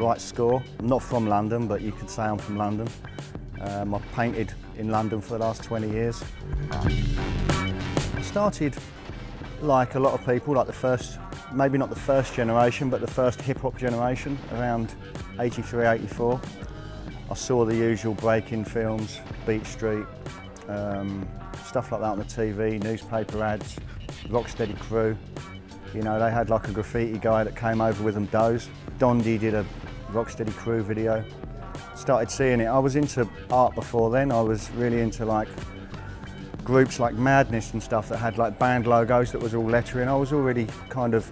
write Skore. I'm not from London, but you could say I'm from London. I've painted in London for the last 20 years. I started like a lot of people, like the first, maybe not the first generation, but the first hip-hop generation, around 83, 84. I saw the usual break-in films, Beat Street, stuff like that on the TV, newspaper ads, Rocksteady Crew. You know, they had like a graffiti guy that came over with them, Doze. Dondi did a Rocksteady Crew video. Started seeing it. I was into art before then. I was really into like groups like Madness and stuff that had like band logos that was all lettering. I was already kind of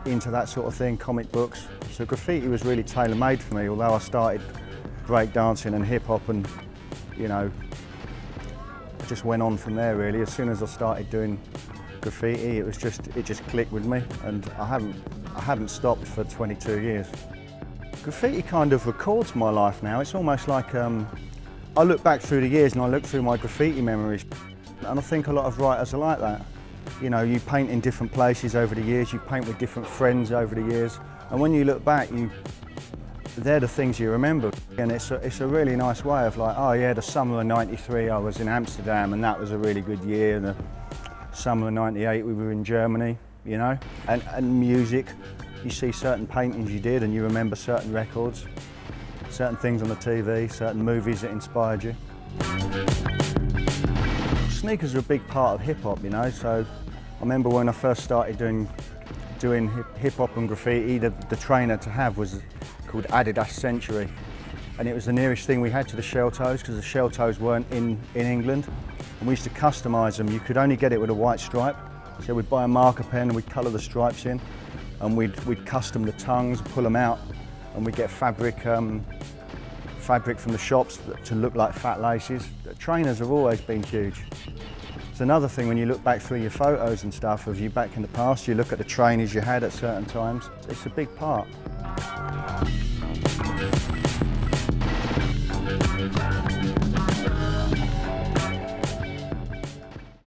into that sort of thing, comic books. So graffiti was really tailor-made for me, although I started breakdancing and hip-hop and, you know, I just went on from there really. As soon as I started doing graffiti, it just clicked with me, and I haven't stopped for 22 years. Graffiti kind of records my life now. It's almost like I look back through the years and I look through my graffiti memories, and I think a lot of writers are like that. You know, you paint in different places over the years, you paint with different friends over the years, and when you look back, they're the things you remember. And it's a really nice way of like, oh yeah, the summer of '93 I was in Amsterdam and that was a really good year. The summer of '98 we were in Germany, you know. And music, you see certain paintings you did and you remember certain records, certain things on the TV, certain movies that inspired you. Sneakers are a big part of hip-hop, you know, so I remember when I first started doing hip-hop and graffiti, the trainer to have was called Adidas Century, and it was the nearest thing we had to the shell toes, because the shell toes weren't in England, and we used to customise them. You could only get it with a white stripe, so we'd buy a marker pen and we'd colour the stripes in, and we'd custom the tongues, pull them out, and we'd get fabric from the shops to look like fat laces. The trainers have always been huge. It's another thing when you look back through your photos and stuff of you back in the past, you look at the trainers you had at certain times. It's a big part.